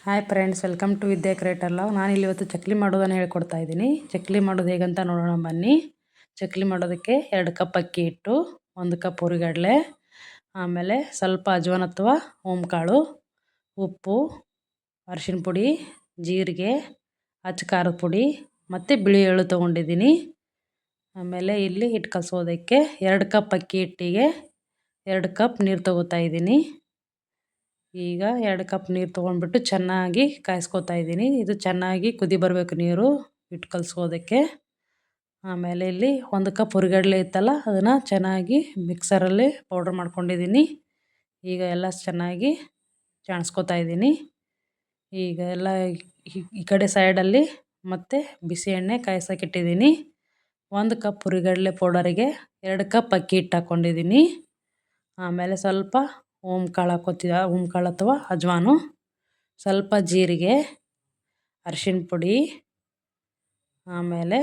Hi friends, welcome to Vidya creator love. ನಾನಿಲ್ಲಿ ಇವತ್ತು ಚಕ್ಲಿ ಮಾಡೋದನ್ನು ಹೇಳ್ಕೊಡ್ತಾ ಇದ್ದೀನಿ. ಚಕ್ಲಿ ಮಾಡೋದು ಹೇಗಂತ ನೋಡೋಣ ಬನ್ನಿ. ಚಕ್ಲಿ ಮಾಡೋದಕ್ಕೆ 2 ಕಪ್ ಅಕ್ಕಿ ಹಿಟ್ಟು, 1 ಕಪ್ ಹುರಿಗಡಲೆ, ಆಮೇಲೆ ಸ್ವಲ್ಪ ಅಜ್ವಾನ ಅಥವಾ ಓಂಕಾಳು, ಉಪ್ಪು, ಅರಿಶಿನ ಪುಡಿ, ಜೀರಿಗೆ, ಅಚ್ಚ ಖಾರದ ಪುಡಿ ಮತ್ತು ಬಿಳಿ ಎಳ್ಳು ತೊಗೊಂಡಿದ್ದೀನಿ. ಆಮೇಲೆ ಇಲ್ಲಿ ಹಿಟ್ಟು ಕಲಸೋದಕ್ಕೆ 2 ಕಪ್ ಅಕ್ಕಿ ಹಿಟ್ಟಿಗೆ 2 ಕಪ್ ನೀರು ತೊಗೋತಾ ಇದ್ದೀನಿ. ಈಗ 2 ಕಪ್ ನೀರು ತೊಗೊಂಡ್ಬಿಟ್ಟು ಚೆನ್ನಾಗಿ ಕಾಯಿಸ್ಕೊತಾ ಇದ್ದೀನಿ. ಇದು ಚೆನ್ನಾಗಿ ಕುದಿ ಬರಬೇಕು ನೀರು ಹಿಟ್ಟು ಕಲಸೋದಕ್ಕೆ. ಆಮೇಲೆ ಇಲ್ಲಿ 1 ಕಪ್ ಹುರಿಗಡಲೆ ಇತ್ತಲ್ಲ, ಅದನ್ನು ಚೆನ್ನಾಗಿ ಮಿಕ್ಸರಲ್ಲಿ ಪೌಡ್ರ್ ಮಾಡ್ಕೊಂಡಿದ್ದೀನಿ. ಈಗ ಎಲ್ಲ ಚೆನ್ನಾಗಿ ಜಾಣಿಸ್ಕೊತಾ ಇದ್ದೀನಿ. ಈಗ ಎಲ್ಲ ಈ ಕಡೆ ಸೈಡಲ್ಲಿ ಮತ್ತು ಬಿಸಿ ಎಣ್ಣೆ ಕಾಯ್ಸೋಕ್ಕಿಟ್ಟಿದ್ದೀನಿ. 1 ಕಪ್ ಹುರಿಗಡಲೆ ಪೌಡರಿಗೆ 2 ಕಪ್ ಅಕ್ಕಿ ಹಿಟ್ಟು ಹಾಕ್ಕೊಂಡಿದ್ದೀನಿ. ಆಮೇಲೆ ಸ್ವಲ್ಪ ಓಂಕಾಳು ಅಥವಾ ಅಜ್ವಾನು, ಸ್ವಲ್ಪ ಜೀರಿಗೆ, ಅರಿಶಿನ ಪುಡಿ, ಆಮೇಲೆ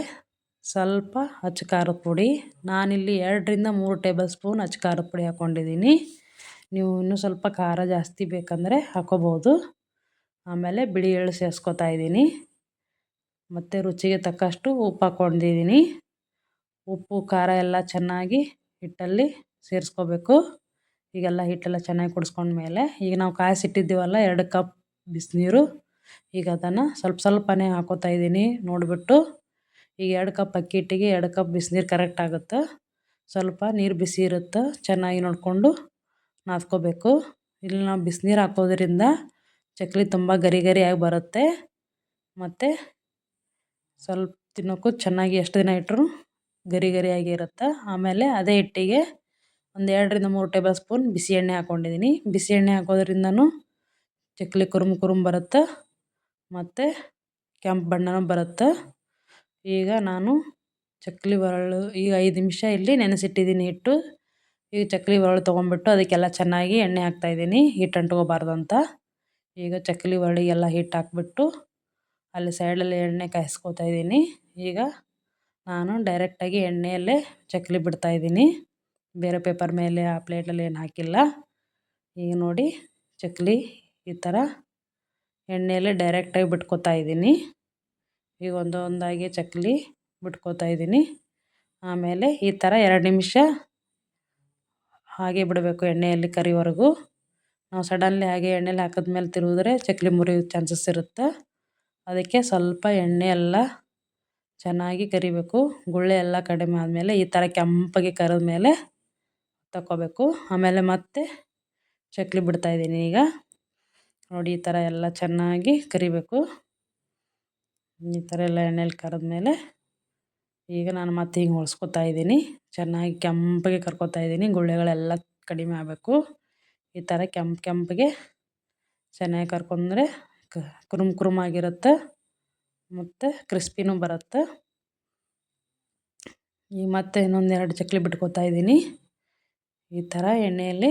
ಸ್ವಲ್ಪ ಅಚ್ಚ ಖಾರದ ಪುಡಿ. ನಾನಿಲ್ಲಿ 2ರಿಂದ 3 ಟೇಬಲ್ ಸ್ಪೂನ್ ಅಚ್ಚ ಖಾರದ ಪುಡಿ ಹಾಕ್ಕೊಂಡಿದ್ದೀನಿ. ನೀವು ಇನ್ನೂ ಸ್ವಲ್ಪ ಖಾರ ಜಾಸ್ತಿ ಬೇಕಂದರೆ ಹಾಕ್ಕೋಬೋದು. ಆಮೇಲೆ ಬಿಳಿ ಎಳ್ಳು ಸೇರಿಸ್ಕೊತಾ ಇದ್ದೀನಿ. ಮತ್ತು ರುಚಿಗೆ ತಕ್ಕಷ್ಟು ಉಪ್ಪು ಹಾಕ್ಕೊಂಡಿದ್ದೀನಿ. ಉಪ್ಪು ಖಾರ ಎಲ್ಲ ಚೆನ್ನಾಗಿ ಹಿಟ್ಟಲ್ಲಿ ಸೇರಿಸ್ಕೋಬೇಕು. ಈಗೆಲ್ಲ ಹಿಟ್ಟೆಲ್ಲ ಚೆನ್ನಾಗಿ ಕುಡಿಸ್ಕೊಂಡ್ಮೇಲೆ ಈಗ ನಾವು ಕಾಯಿಸಿಟ್ಟಿದ್ದೀವಲ್ಲ 2 ಕಪ್ ಬಿಸಿನೀರು, ಈಗ ಅದನ್ನು ಸ್ವಲ್ಪನೇ ಹಾಕ್ಕೋತಾ ಇದ್ದೀನಿ ನೋಡಿಬಿಟ್ಟು. ಈಗ 2 ಕಪ್ ಅಕ್ಕಿ ಹಿಟ್ಟಿಗೆ 2 ಕಪ್ ಬಿಸಿನೀರು ಕರೆಕ್ಟ್ ಆಗುತ್ತೆ. ಸ್ವಲ್ಪ ನೀರು ಬಿಸಿ ಇರುತ್ತೆ, ಚೆನ್ನಾಗಿ ನೋಡಿಕೊಂಡು ನಾದ್ಕೋಬೇಕು. ಇಲ್ಲಿ ನಾವು ಬಿಸಿನೀರು ಹಾಕೋದ್ರಿಂದ ಚಕ್ಲಿ ತುಂಬ ಗರಿ ಗರಿಯಾಗಿ ಬರುತ್ತೆ. ಮತ್ತು ಸ್ವಲ್ಪ ತಿನ್ನೋಕ್ಕೂ ಚೆನ್ನಾಗಿ ಎಷ್ಟು ದಿನ ಇಟ್ಟರೂ ಗರಿ ಗರಿಯಾಗಿ ಇರುತ್ತೆ. ಆಮೇಲೆ ಅದೇ ಹಿಟ್ಟಿಗೆ ಒಂದು 2ರಿಂದ 3 ಟೇಬಲ್ ಸ್ಪೂನ್ ಬಿಸಿ ಎಣ್ಣೆ ಹಾಕ್ಕೊಂಡಿದ್ದೀನಿ. ಬಿಸಿ ಎಣ್ಣೆ ಹಾಕೋದ್ರಿಂದನೂ ಚಕ್ಲಿ ಕುರುಮ್ ಬರುತ್ತೆ ಮತ್ತು ಕೆಂಪು ಬಣ್ಣನೂ ಬರುತ್ತೆ. ಈಗ ನಾನು ಚಕ್ಲಿ ಒರಳು ಈಗ 5 ನಿಮಿಷ ಇಲ್ಲಿ ನೆನೆಸಿಟ್ಟಿದ್ದೀನಿ ಹಿಟ್ಟು. ಈಗ ಚಕ್ಲಿ ಒರಳು ತೊಗೊಂಡ್ಬಿಟ್ಟು ಅದಕ್ಕೆಲ್ಲ ಚೆನ್ನಾಗಿ ಎಣ್ಣೆ ಹಾಕ್ತಾಯಿದ್ದೀನಿ, ಹಿಟ್ಟು ಅಂಟ್ಕೋಬಾರ್ದು ಅಂತ. ಈಗ ಚಕ್ಲಿ ಒರಳಿಗೆಲ್ಲ ಹಿಟ್ಟು ಹಾಕ್ಬಿಟ್ಟು ಅಲ್ಲಿ ಸೈಡಲ್ಲಿ ಎಣ್ಣೆ ಕಾಯಿಸ್ಕೊತಾ ಇದ್ದೀನಿ. ಈಗ ನಾನು ಡೈರೆಕ್ಟಾಗಿ ಎಣ್ಣೆಯಲ್ಲೇ ಚಕ್ಲಿ ಬಿಡ್ತಾಯಿದ್ದೀನಿ, ಬೇರೆ ಪೇಪರ್ ಮೇಲೆ ಆ ಪ್ಲೇಟಲ್ಲಿ ಏನು ಹಾಕಿಲ್ಲ. ಈಗ ನೋಡಿ ಚಕ್ಲಿ ಈ ಥರ ಎಣ್ಣೆಯಲ್ಲೇ ಡೈರೆಕ್ಟಾಗಿ ಬಿಟ್ಕೋತಾ ಇದ್ದೀನಿ. ಈಗ ಒಂದೊಂದಾಗಿ ಚಕ್ಲಿ ಬಿಟ್ಕೋತಾ ಇದ್ದೀನಿ. ಆಮೇಲೆ ಈ ಥರ 2 ನಿಮಿಷ ಹಾಗೆ ಬಿಡಬೇಕು ಎಣ್ಣೆಯಲ್ಲಿ ಕರಿವರೆಗೂ. ನಾವು ಸಡನ್ಲಿ ಹಾಗೆ ಎಣ್ಣೆಲಿ ಹಾಕಿದ್ಮೇಲೆ ತಿರುಗಿದ್ರೆ ಚಕ್ಲಿ ಮುರಿಯೋ ಚಾನ್ಸಸ್ ಇರುತ್ತೆ. ಅದಕ್ಕೆ ಸ್ವಲ್ಪ ಎಣ್ಣೆ ಎಲ್ಲ ಚೆನ್ನಾಗಿ ಕರಿಬೇಕು. ಗುಳ್ಳೆ ಎಲ್ಲ ಕಡಿಮೆ ಆದಮೇಲೆ ಈ ಥರ ಕೆಂಪಗೆ ಕರಿದ ಮೇಲೆ ತಗೋಬೇಕು. ಆಮೇಲೆ ಮತ್ತೆ ಚಕ್ಲಿ ಬಿಡ್ತಾಯಿದ್ದೀನಿ. ಈಗ ನೋಡಿ ಈ ಥರ ಎಲ್ಲ ಚೆನ್ನಾಗಿ ಕರಿಬೇಕು. ಈ ಥರ ಎಲ್ಲ ಎಣ್ಣೆಲಿ ಕರಿದ್ಮೇಲೆ ಈಗ ನಾನು ಮತ್ತೆ ಹಿಂಗೆ ಹೊಳ್ಸ್ಕೊತಾ ಇದ್ದೀನಿ. ಚೆನ್ನಾಗಿ ಕೆಂಪಗೆ ಕರ್ಕೊತಾ ಇದ್ದೀನಿ, ಗುಳ್ಳೆಗಳೆಲ್ಲ ಕಡಿಮೆ ಆಗಬೇಕು. ಈ ಥರ ಕೆಂಪಗೆ ಚೆನ್ನಾಗಿ ಕರ್ಕೊಂಡ್ರೆ ಕುರುಮಾಗಿರುತ್ತೆ ಮತ್ತು ಕ್ರಿಸ್ಪಿನೂ ಬರುತ್ತೆ. ಈಗ ಮತ್ತೆ ಇನ್ನೊಂದು 2 ಚಕ್ಲಿ ಬಿಟ್ಕೋತಾ ಇದ್ದೀನಿ. ಈ ಥರ ಎಣ್ಣೆಯಲ್ಲಿ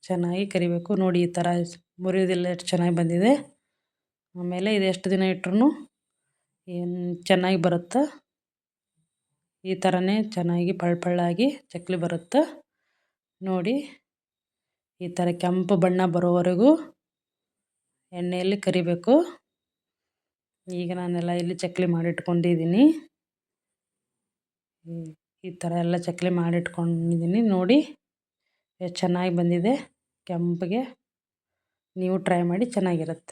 ಚೆನ್ನಾಗಿ ಕರಿಬೇಕು. ನೋಡಿ ಈ ಥರ ಮುರಿಯೋದಿಲ್ಲ ಎಷ್ಟು ಚೆನ್ನಾಗಿ ಬಂದಿದೆ. ಆಮೇಲೆ ಇದು ಎಷ್ಟು ದಿನ ಇಟ್ರೂ ಏನು ಚೆನ್ನಾಗಿ ಬರುತ್ತೆ. ಈ ಥರನೇ ಚೆನ್ನಾಗಿ ಪಳ್ಳಾಗಿ ಚಕ್ಲಿ ಬರುತ್ತೆ. ನೋಡಿ ಈ ಥರ ಕೆಂಪು ಬಣ್ಣ ಬರೋವರೆಗೂ ಎಣ್ಣೆಯಲ್ಲಿ ಕರಿಬೇಕು. ಈಗ ನಾನೆಲ್ಲ ಇಲ್ಲಿ ಚಕ್ಲಿ ಮಾಡಿಟ್ಕೊಂಡಿದ್ದೀನಿ. ಈ ಥರ ಎಲ್ಲ ಚಕ್ಲಿ ಮಾಡಿಟ್ಕೊಂಡಿದ್ದೀನಿ. ನೋಡಿ ಎಷ್ಟು ಚೆನ್ನಾಗಿ ಬಂದಿದೆ ಕೆಂಪಗೆ. ನೀವು ಟ್ರೈ ಮಾಡಿ, ಚೆನ್ನಾಗಿರುತ್ತೆ.